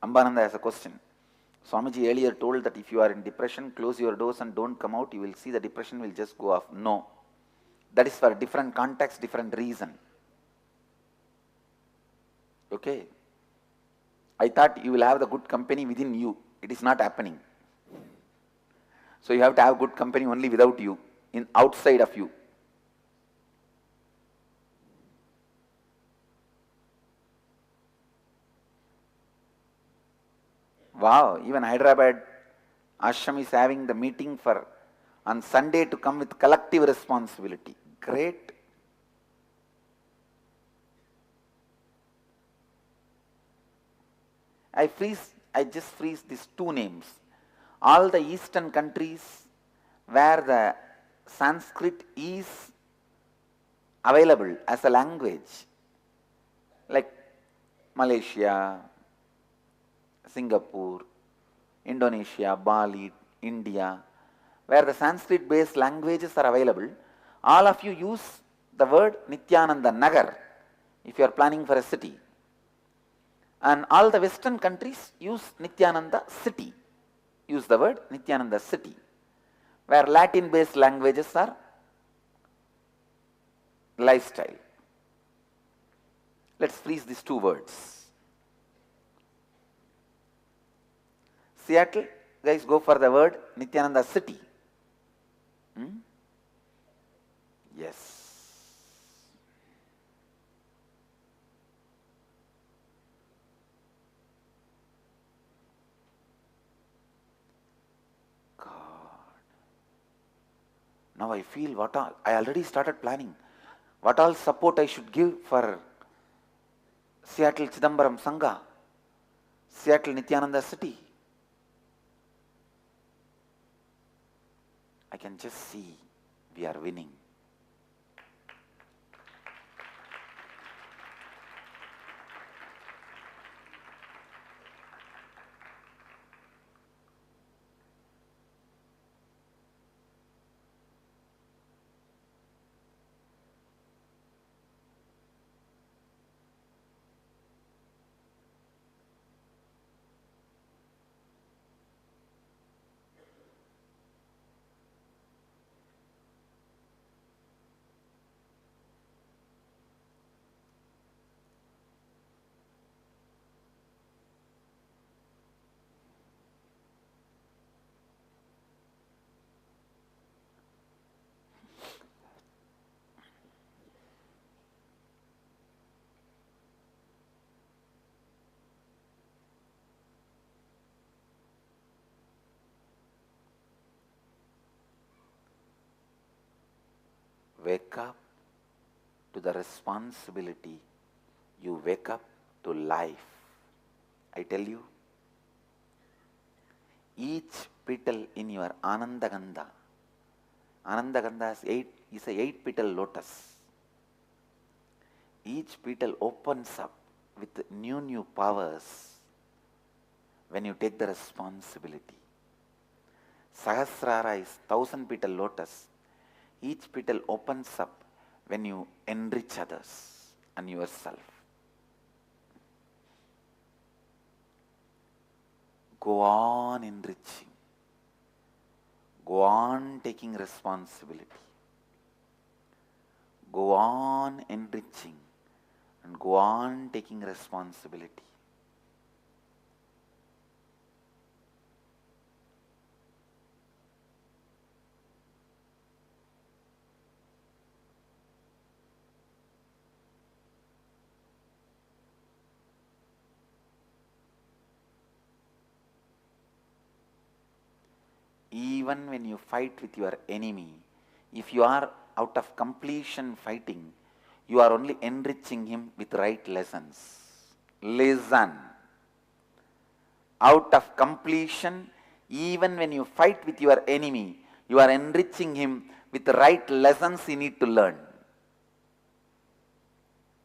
Ambananda has a question. Swamiji earlier told that if you are in depression, close your doors and don't come out, you will see the depression will just go off. No. That is for a different context, different reason. Okay. I thought you will have the good company within you. It is not happening. So you have to have good company only without you, outside of you. Wow, even Hyderabad Ashram is having the meeting for on Sunday to come with collective responsibility. Great. I just freeze these two names. All the eastern countries where the Sanskrit is available as a language, like Malaysia, Singapore, Indonesia, Bali, India, where the Sanskrit based languages are available, all of you use the word Nithyananda Nagar if you are planning for a city. And all the western countries use Nithyananda City, use the word Nithyananda City, where Latin based languages are lifestyle. Let's freeze these two words. Seattle, guys, go for the word Nithyananda City. Yes. God. Now I feel what all, I already started planning. What all support I should give for Seattle Chidambaram Sangha, Seattle Nithyananda City. I can just see we are winning. Wake up to the responsibility. You wake up to life. I tell you, each petal in your Anandagandha, Anandagandha is a 8-petal lotus. Each petal opens up with new powers when you take the responsibility. Sahasrara is 1000-petal lotus. Each petal opens up when you enrich others and yourself. Go on enriching. Go on taking responsibility. Go on enriching and go on taking responsibility. Even when you fight with your enemy, if you are out of completion fighting, you are only enriching him with right lessons. Listen. Out of completion, even when you fight with your enemy, you are enriching him with the right lessons he need to learn.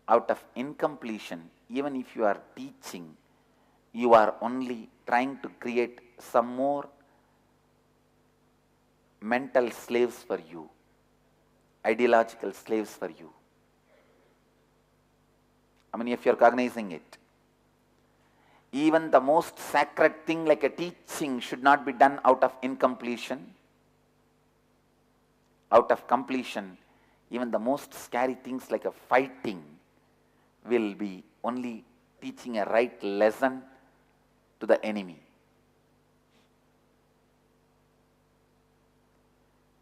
Out of incompletion, even if you are teaching, you are only trying to create some more mental slaves for you, ideological slaves for you. How many of you are cognizing it? Even the most sacred thing like a teaching should not be done out of incompletion. Out of completion, even the most scary things like a fighting will be only teaching a right lesson to the enemy.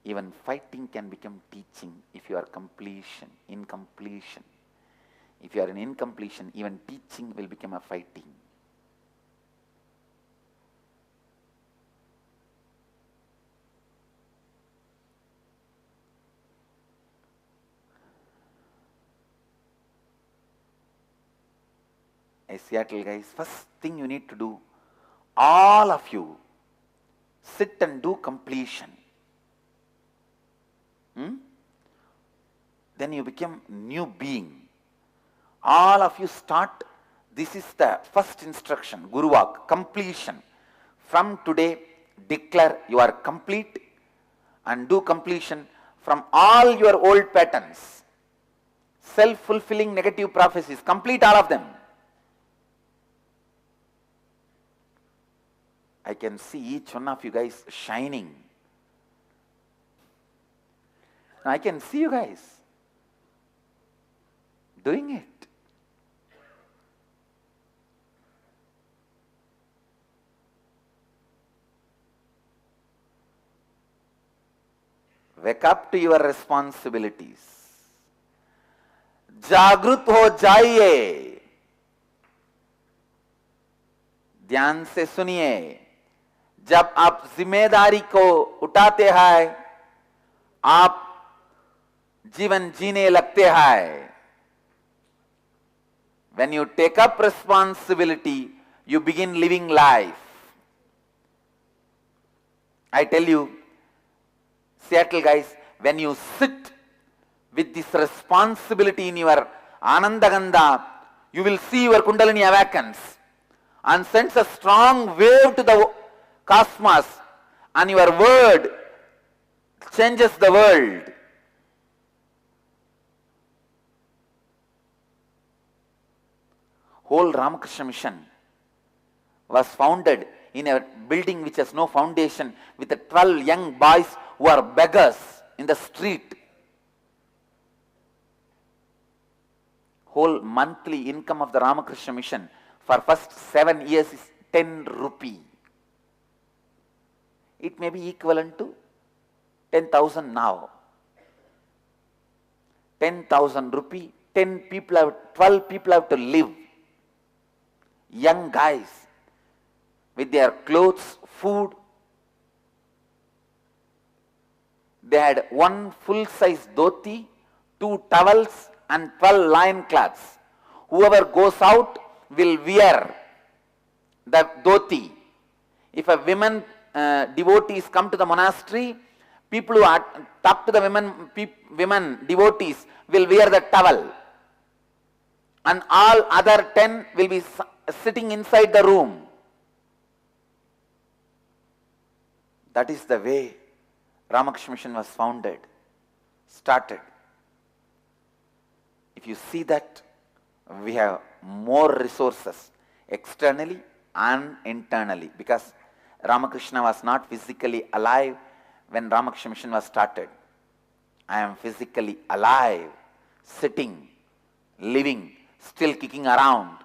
Even fighting can become teaching if you are incompletion. If you are in incompletion, even teaching will become a fighting. Seattle guys, first thing you need to do, all of you, sit and do completion. Then you become new being. All of you start, this is the first instruction, Guruvak, completion. From today, declare you are complete and do completion from all your old patterns. Self-fulfilling negative prophecies, complete all of them. I can see each one of you guys shining. I can see you guys doing it. Wake up to your responsibilities. जागृत हो जाइए. ध्यान से सुनिए. जब आप जिम्मेदारी को उठाते हैं, आप जीवन जीने लगते हैं. When you take up responsibility, you begin living life. I tell you, Seattle guys, when you sit with this responsibility in your Anandaganda, you will see your Kundalini awakens and sends a strong wave to the cosmos, and your word changes the world. Whole Ramakrishna mission was founded in a building which has no foundation, with the 12 young boys who are beggars in the street. Whole monthly income of the Ramakrishna mission for first 7 years is 10 rupee. It may be equivalent to 10,000 now. 10,000 rupee, 12 people have to live. Young guys with their clothes, food. They had one full-size dhoti, 2 towels and 12 lion cloths. Whoever goes out will wear the dhoti. If a women devotees come to the monastery, people who talk to the women devotees will wear the towel. And all other 10 will be sitting inside the room. That is the way Ramakrishna mission was founded, started. If you see that, we have more resources externally and internally, because Ramakrishna was not physically alive when Ramakrishna mission was started. I am physically alive, sitting, living, still kicking around.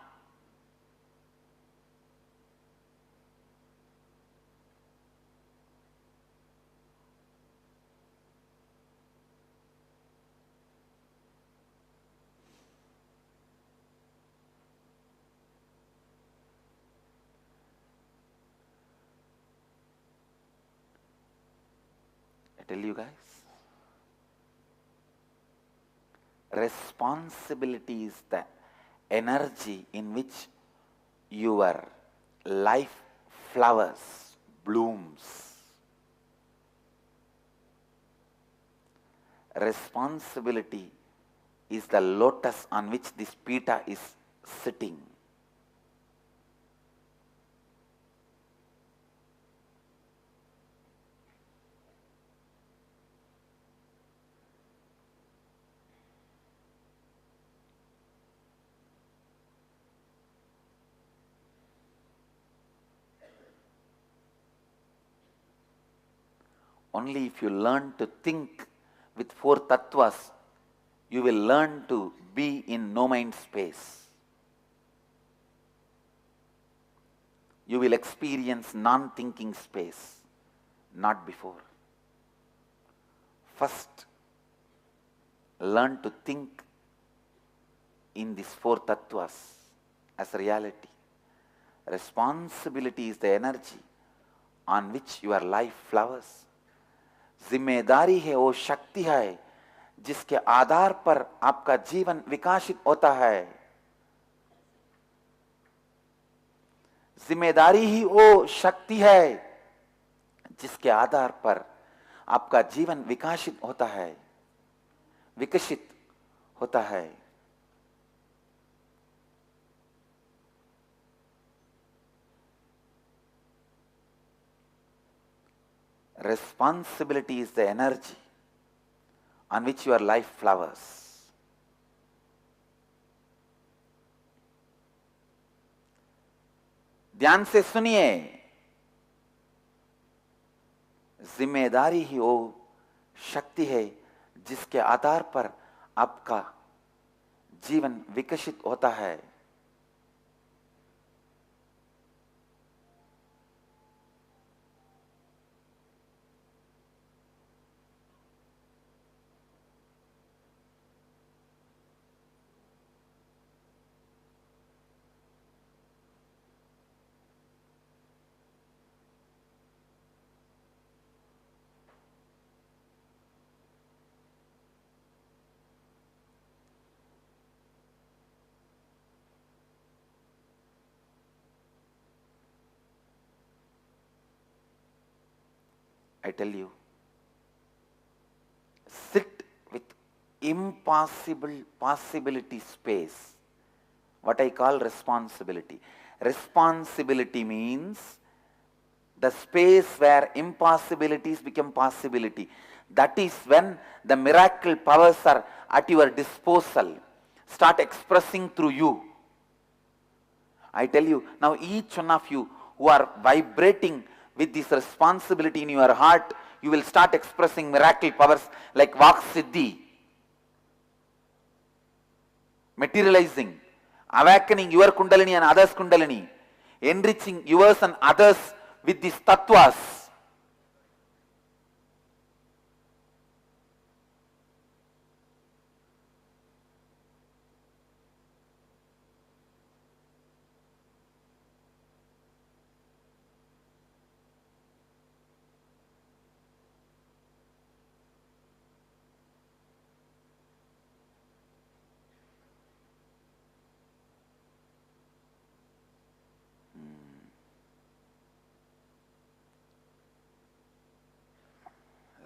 I tell you guys, responsibility is the energy in which your life flowers, blooms. Responsibility is the lotus on which this pita is sitting. Only if you learn to think with four tattvas, you will learn to be in no mind space. You will experience non-thinking space, not before. First, learn to think in these four tattvas as reality. Responsibility is the energy on which your life flowers. जिम्मेदारी है वो शक्ति है जिसके आधार पर आपका जीवन विकसित होता है. जिम्मेदारी ही वो शक्ति है जिसके आधार पर आपका जीवन विकसित होता है. Responsibility is the energy on which your life flowers. ध्यान से सुनिए. जिम्मेदारी ही वो शक्ति है जिसके आधार पर आपका जीवन विकसित होता है. I tell you, sit with impossible possibility space. What I call responsibility. Responsibility means the space where impossibilities become possibility. That is when the miracle powers are at your disposal, start expressing through you. I tell you, now each one of you who are vibrating with this responsibility in your heart, you will start expressing miracle powers like Vak Siddhi, materializing, awakening your Kundalini and others' Kundalini, enriching yours and others with these tattvas.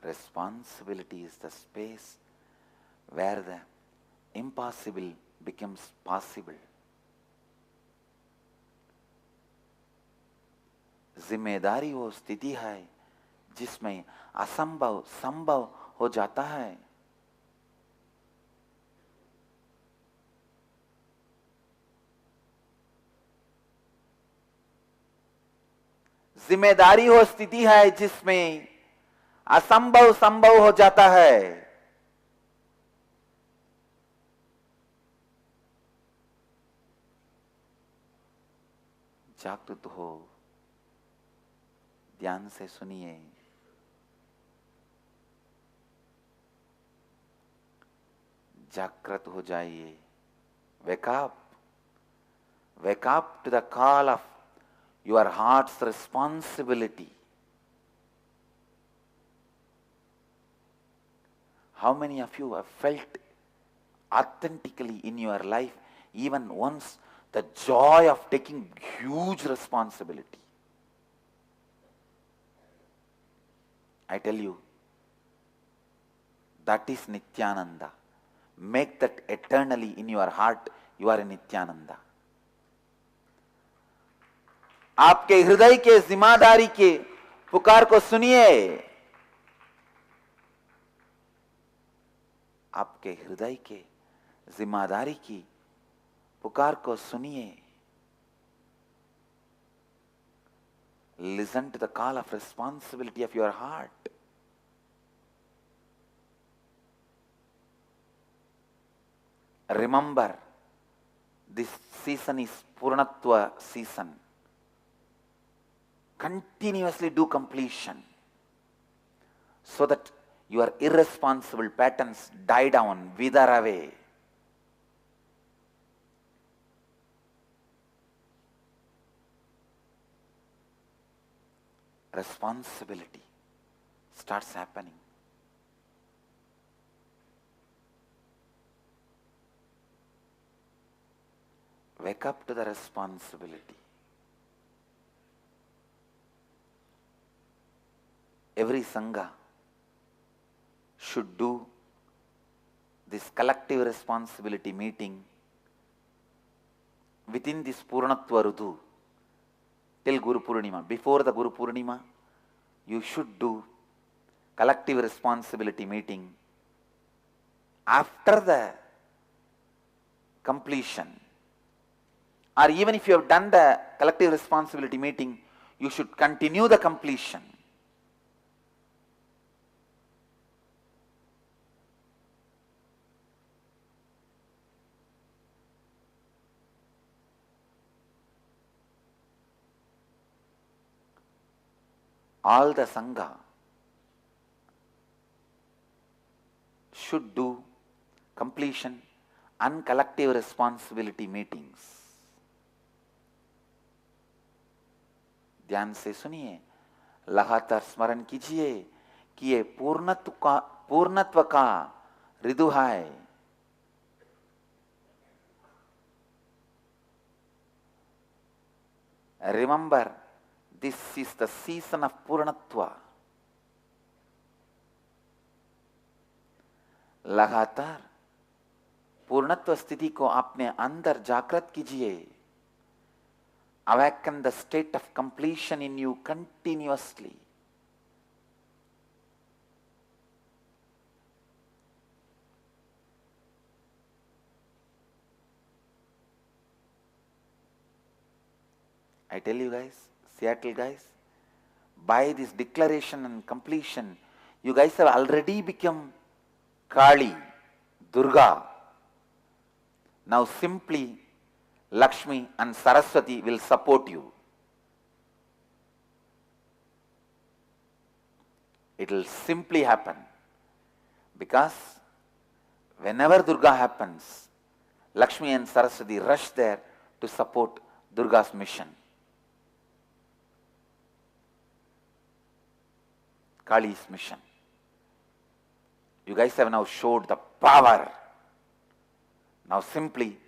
Responsibility is the space where the impossible becomes possible. जिम्मेदारी वो स्थिति है जिसमें असंभव संभव हो जाता है. जिम्मेदारी वो स्थिति है जिसमें असंभव संभव हो जाता है. जागृत हो, ध्यान से सुनिए. जागृत हो जाइए. Wake up. Wake up to the call of your heart's responsibility. How many of you have felt authentically in your life, even once, the joy of taking huge responsibility? I tell you, that is Nithyananda. Make that eternally in your heart. You are in Nithyananda. आपके हृदय के जिम्मेदारी के पुकार को सुनिए. आपके हृदय के जिम्मेदारी की पुकार को सुनिए. Listen to the call of responsibility of your heart. Remember, this season is Purnatva season. Continuously do completion so that your irresponsible patterns die down, wither away. Responsibility starts happening. Wake up to the responsibility. Every sangha should do this collective responsibility meeting within this Purnatva Rudu till Guru Purnima. Before the Guru Purnima, you should do collective responsibility meeting. After the completion, or even if you have done the collective responsibility meeting, you should continue the completion. All the sangha should do completion and collective responsibility meetings. ध्यान से सुनिए, लगातार स्मरण कीजिए कि ये पूर्णत्व का ऋतु है. Remember, this is the season of Purnatva. लगातार पूर्णत्व स्थिति को अपने अंदर जागृत कीजिए. Awaken the state of completion in you continuously. I tell you guys, Seattle guys, by this declaration and completion, you guys have already become Kali, Durga. Now simply Lakshmi and Saraswati will support you. It will simply happen because whenever Durga happens, Lakshmi and Saraswati rush there to support Durga's mission. Kali's mission. You guys have now showed the power. Now simply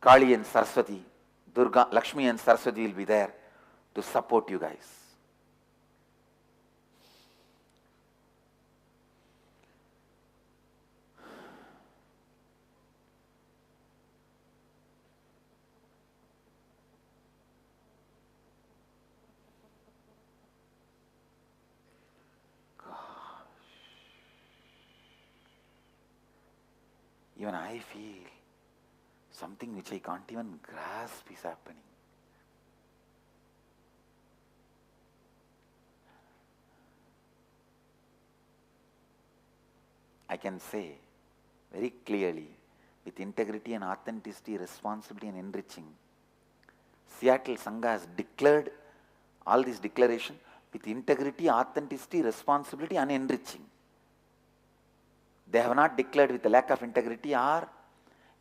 Kali and Saraswati, Durga, Lakshmi and Saraswati will be there to support you guys. Even I feel something which I can't even grasp is happening. I can say very clearly, with integrity and authenticity, responsibility and enriching, Seattle Sangha has declared all this declaration with integrity, authenticity, responsibility and enriching. They have not declared with a lack of integrity or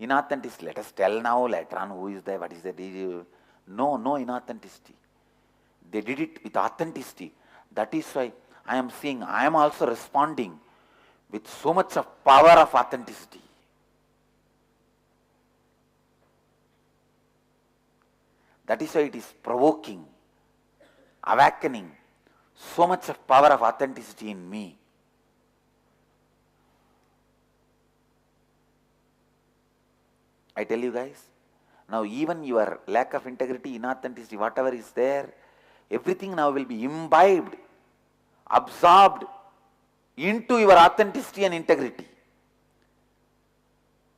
inauthenticity. Let us tell now, later on, who is there, what is there. No inauthenticity. They did it with authenticity. That is why I am seeing, I am also responding with so much of power of authenticity. That is why it is provoking, awakening so much of power of authenticity in me. I tell you guys, now even your lack of integrity, inauthenticity, whatever is there, everything now will be imbibed, absorbed into your authenticity and integrity.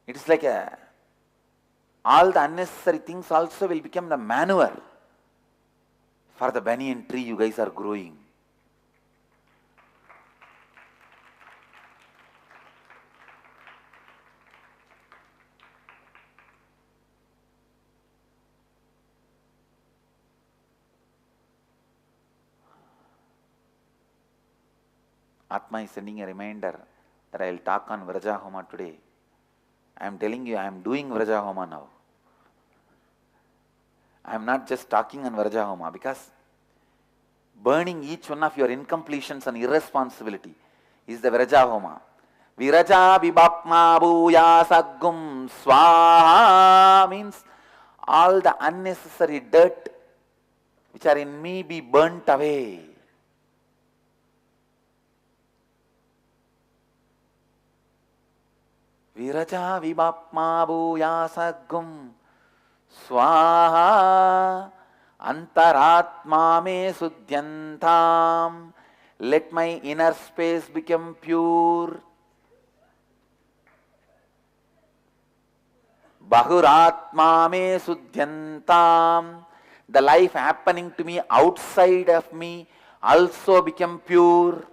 It is like all the unnecessary things also will become the manure for the banyan tree you guys are growing. Atma is sending a reminder that I will talk on Vrajahoma today. I am telling you, I am doing Vrajahoma now. I am not just talking on Vrajahoma, because burning each one of your incompletions and irresponsibility is the Vrajahoma. Viraja vibhapma bhuya saggum swaha means all the unnecessary dirt which are in me be burnt away. Viraja vibhapma bhuya saggum swaha antaratma me sudhyantam. Let my inner space become pure. Bahuratma me sudhyantam. The life happening to me outside of me also become pure.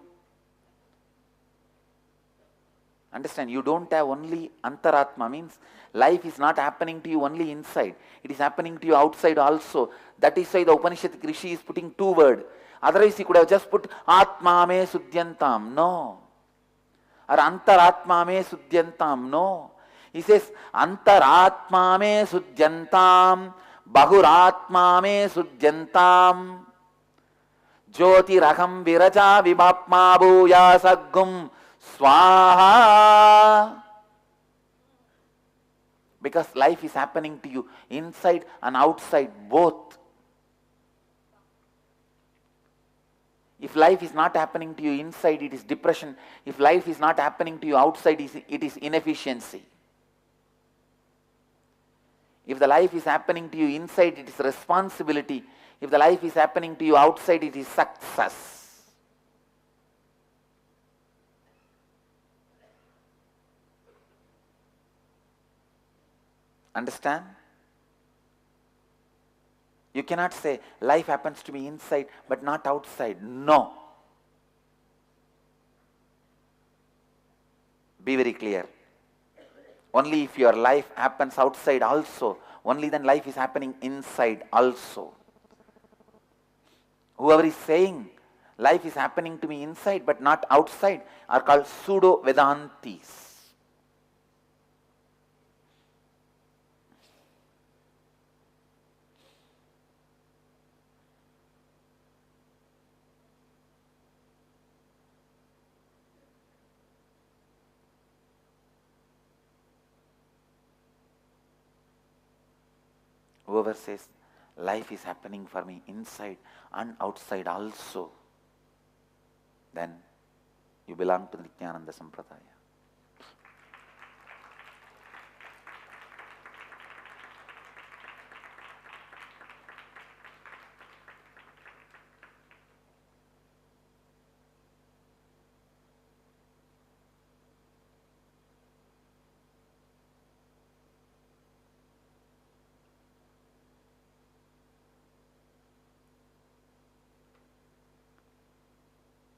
Understand, you don't have only antaratma, means life is not happening to you only inside. It is happening to you outside also. That is why the Upanishadic Rishi is putting two words. Otherwise he could have just put atma me sudhyantam. No. Or antaratma me sudhyantam. No. He says antaratma me sudhyantam, bahuratma me sudhyantam, jyotiraham viraja vibhapma bhuya saggum swaha. Because life is happening to you inside and outside both. If life is not happening to you inside, it is depression. If life is not happening to you outside, it is inefficiency. If the life is happening to you inside, it is responsibility. If the life is happening to you outside, it is success. Understand? You cannot say life happens to me inside but not outside. No. Be very clear. Only if your life happens outside also, only then life is happening inside also. Whoever is saying life is happening to me inside but not outside are called pseudo Vedantis. Whoever says life is happening for me inside and outside also, then you belong to the Nithyananda Sampradaya.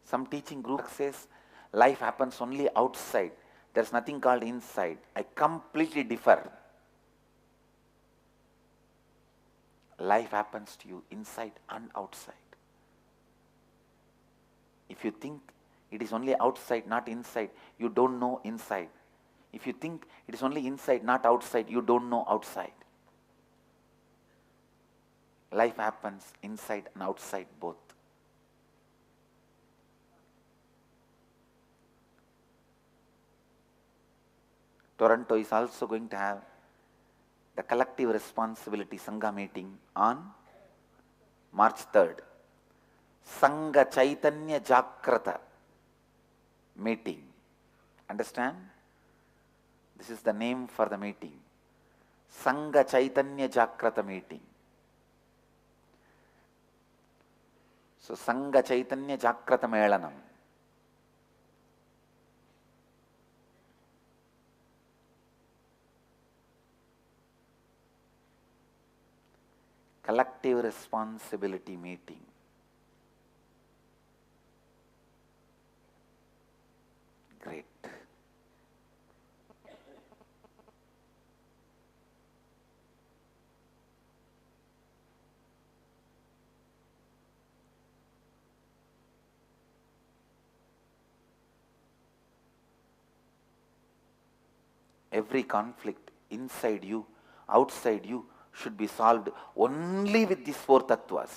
Some teaching group says life happens only outside. There is nothing called inside. I completely differ. Life happens to you inside and outside. If you think it is only outside, not inside, you don't know inside. If you think it is only inside, not outside, you don't know outside. Life happens inside and outside both. Toronto is also going to have the collective responsibility sangha meeting on March 3rd. Sangha chaitanya jagrada meeting. Understand? This is the name for the meeting. Sangha chaitanya jagrada meeting. So Sangha chaitanya jagrada melanam. Collective responsibility meeting. Great. Every conflict inside you, outside you, should be solved only with these four tattvas.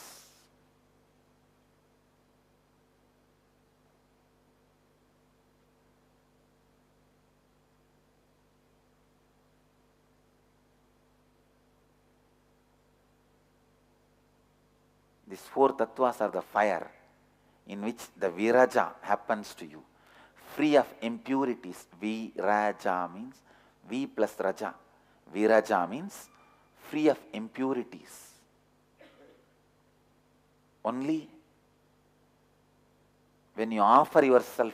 These four tattvas are the fire in which the viraja happens to you. Free of impurities. Viraja means V plus raja. Viraja means free of impurities. Only when you offer yourself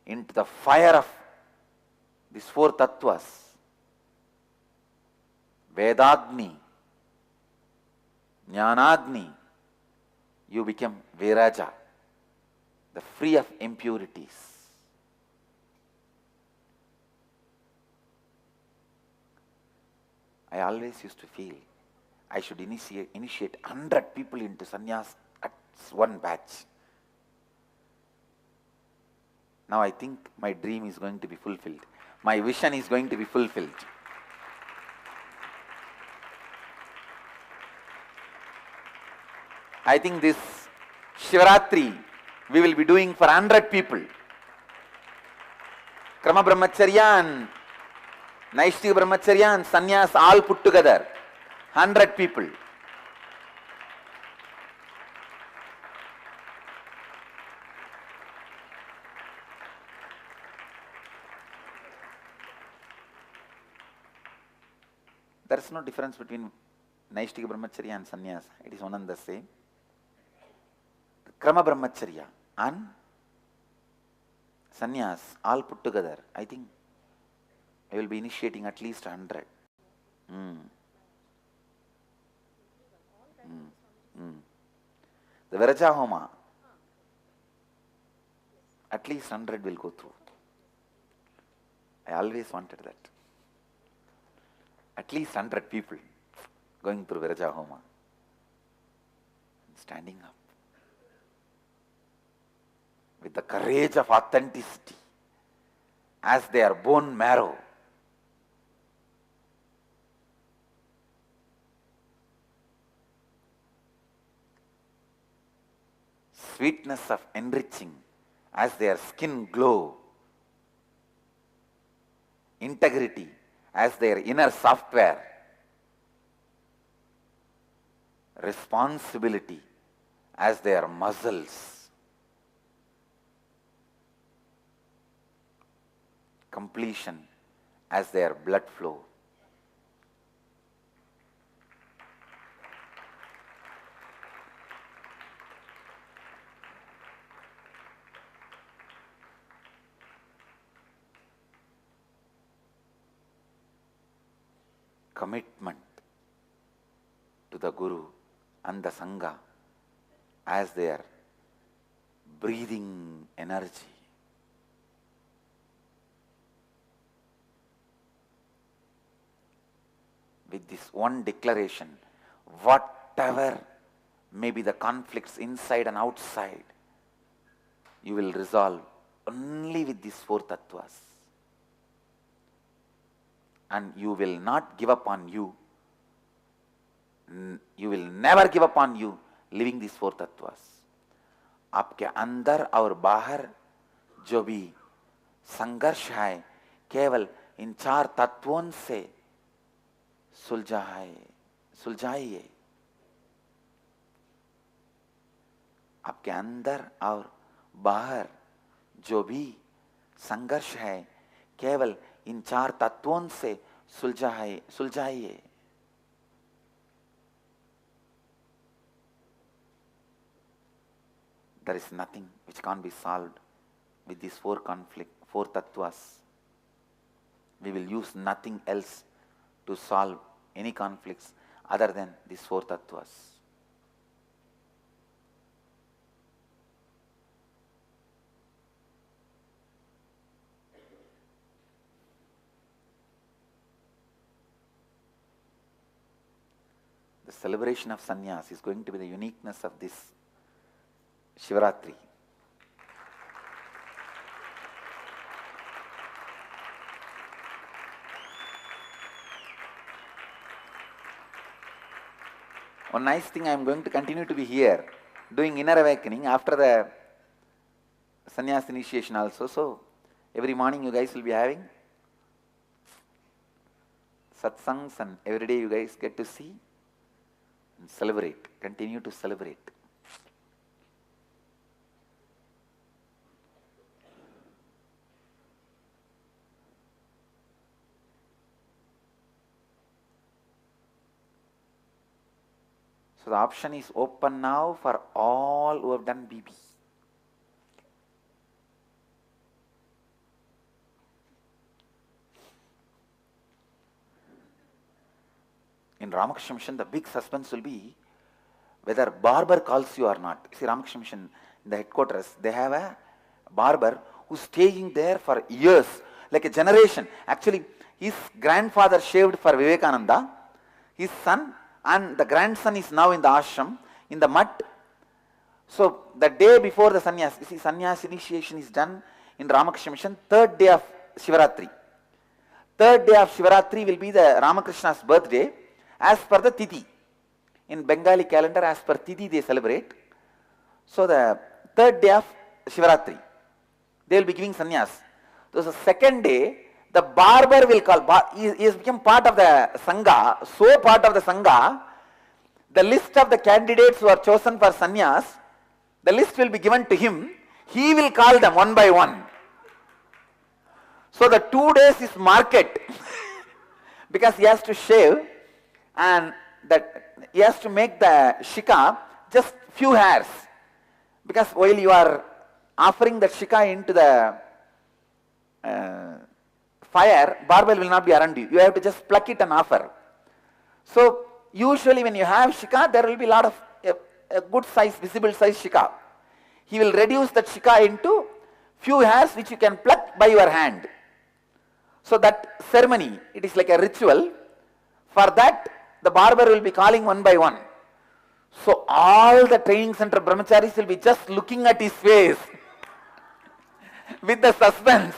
into the fire of these four tattvas, Vedagni, Jnanagni, you become Viraja, the free of impurities. I always used to feel I should initiate 100 people into sannyas at one batch. Now I think my dream is going to be fulfilled. My vision is going to be fulfilled. I think this Shivaratri we will be doing for 100 people. Krama Brahmacharya and Naishtika Brahmacharya and Sannyas all put together. 100 people. There is no difference between Naishtika Brahmacharya and Sannyas. It is one and the same. Krama Brahmacharya and Sannyas all put together. I think I will be initiating at least 100. The Viraja Homa, at least 100 will go through. I always wanted that. At least 100 people going through Viraja Homa, standing up with the courage of authenticity as their bone marrow. Sweetness of enriching as their skin glow. Integrity as their inner software. Responsibility as their muscles. Completion as their blood flow. Commitment to the Guru and the Sangha as their breathing energy. With this one declaration, whatever may be the conflicts inside and outside, you will resolve only with these four tattvas. And you will not give up on you. You will never give up on you living these four tattvas. आपके अंदर और बाहर जो भी संघर्ष है केवल इन चार तत्वों से सुलझाइए. आपके अंदर और बाहर जो भी संघर्ष है केवल इन चार तत्वों से सुलझाइए. There is nothing which can't be solved with these four tattvas. We will use nothing else to solve any conflicts other than these four tattvas. The celebration of sannyas is going to be the uniqueness of this Shivaratri. One nice thing, I am going to continue to be here, doing inner awakening after the sannyas initiation also. So, every morning you guys will be having satsangs and every day you guys get to see and celebrate, continue to celebrate. So the option is open now for all who have done BB. In Ramakrishna Mission, the big suspense will be whether barber calls you or not. See, Ramakrishna Mission, in the headquarters, they have a barber who's staying there for years, like a generation. Actually, his grandfather shaved for Vivekananda, his son, and the grandson is now in the ashram, in the mud. So, the day before the sannyas, you see, sannyas initiation is done in Ramakrishna Mission, third day of Shivaratri. Third day of Shivaratri will be the Ramakrishna's birthday, as per the Tithi. In Bengali calendar, as per Tithi, they celebrate. So, the third day of Shivaratri, they will be giving sannyas. So, the second day, the barber will call, he has become part of the sangha, so part of the sangha, the list of the candidates who are chosen for sannyas, the list will be given to him, he will call them one by one. So the 2 days is market, because he has to shave and that he has to make the shika just few hairs, because while you are offering the shika into the fire, barbell will not be around you. You have to just pluck it and offer. So, usually when you have shika, there will be a lot of a good size, visible size shika. He will reduce that shika into few hairs which you can pluck by your hand. So, that ceremony, it is like a ritual. For that, the barber will be calling one by one. So, all the training center brahmacharis will be just looking at his face with the suspense.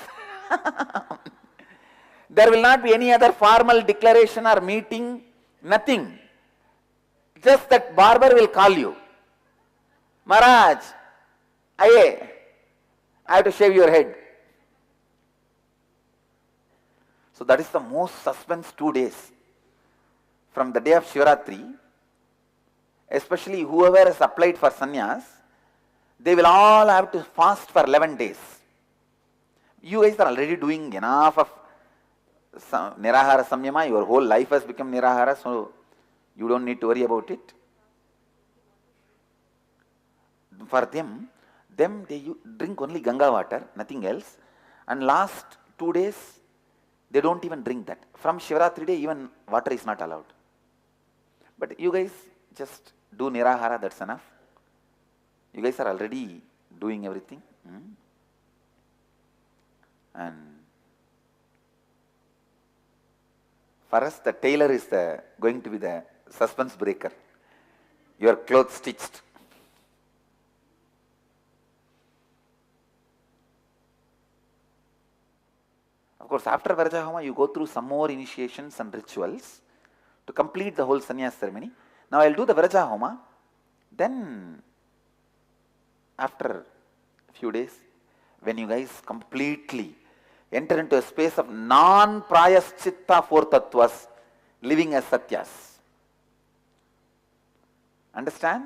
There will not be any other formal declaration or meeting, nothing. Just that barber will call you. Maharaj, I have to shave your head. So that is the most suspense 2 days. From the day of Shivaratri, especially whoever has applied for sannyas, they will all have to fast for 11 days. You guys are already doing enough of Nirahara Samyama, your whole life has become Nirahara, so you don't need to worry about it. For them they drink only Ganga water, nothing else, and last 2 days they don't even drink that. From Shivaratri day even water is not allowed. But you guys just do Nirahara, that's enough. You guys are already doing everything. And for us, the tailor is going to be the suspense breaker. Your clothes stitched. Of course, after Vrajahoma, you go through some more initiations and rituals to complete the whole sannyas ceremony. Now, I will do the Vrajahoma. Then, after a few days, when you guys completely enter into a space of non-prayaschitta 4 tattvas, living as satyas. Understand?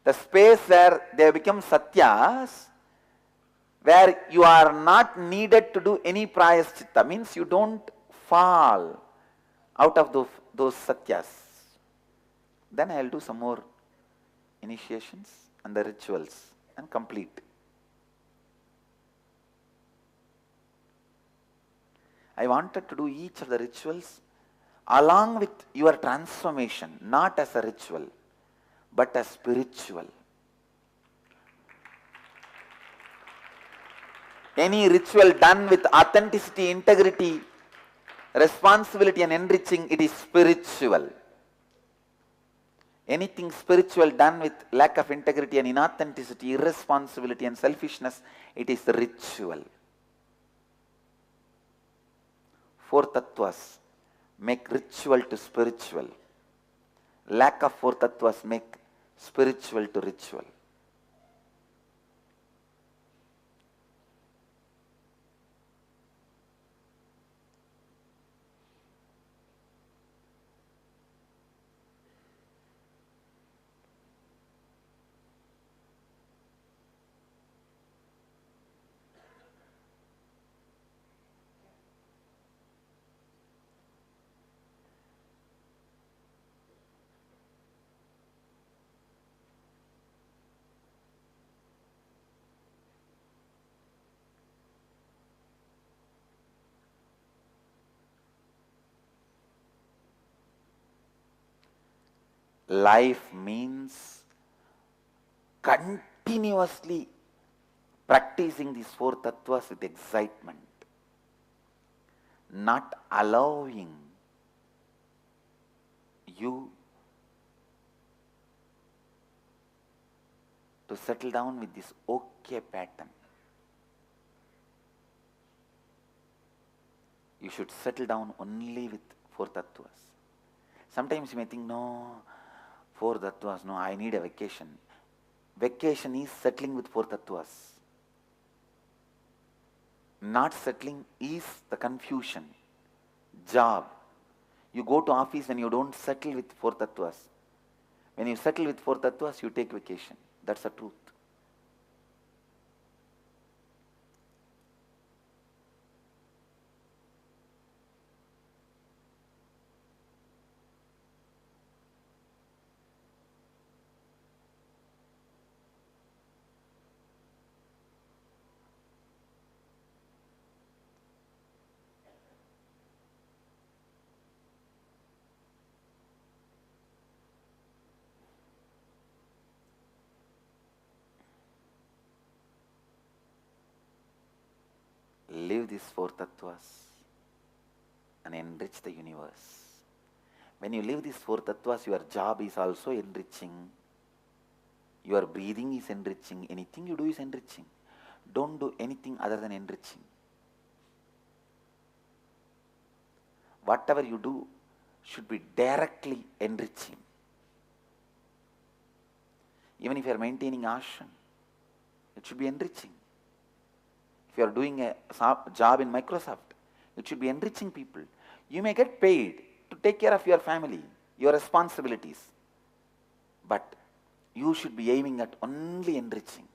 The space where they become satyas, where you are not needed to do any prayaschitta, means you don't fall out of those satyas. Then I will do some more initiations and the rituals and complete. I wanted to do each of the rituals along with your transformation, not as a ritual, but as spiritual. Any ritual done with authenticity, integrity, responsibility and enriching, it is spiritual. Anything spiritual done with lack of integrity and inauthenticity, irresponsibility and selfishness, it is ritual. 4 tattvas make ritual to spiritual. Lack of four tattvas make spiritual to ritual. Life means continuously practicing these four tattvas with excitement, not allowing you to settle down with this okay pattern. You should settle down only with four tattvas. Sometimes you may think, no, four tattvas, no, I need a vacation. Vacation is settling with four tattvas. Not settling is the confusion. Job. You go to office when you don't settle with four tattvas. When you settle with four tattvas, you take vacation. That's the truth. Live these four tattvas and enrich the universe. When you live these four tattvas, your job is also enriching. Your breathing is enriching. Anything you do is enriching. Don't do anything other than enriching. Whatever you do should be directly enriching. Even if you are maintaining ashram, it should be enriching. If you are doing a job in Microsoft, it should be enriching people. You may get paid to take care of your family, your responsibilities, but you should be aiming at only enriching.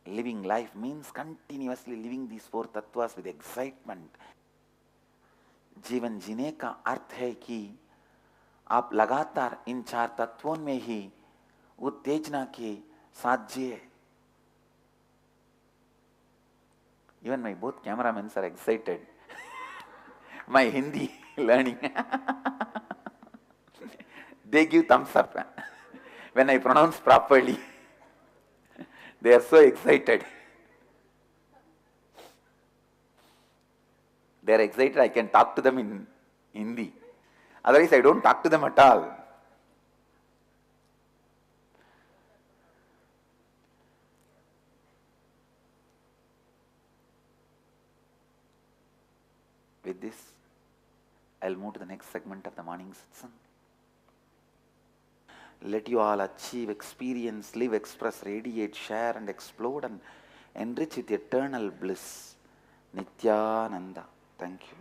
Living life means continuously living these four tattvas with excitement. जीवन जीने का अर्थ है कि आप लगातार इन चार तत्वों में ही उत्तेजना के साथ जिए. Even my both cameramen are excited. My Hindi learning. They give thumbs up when I pronounce properly. They are so excited. They are excited I can talk to them in Hindi. Otherwise I don't talk to them at all. With this, I'll move to the next segment of the morning satsang. Let you all achieve, experience, live, express, radiate, share and explode and enrich with eternal bliss. Nithyananda. Thank you.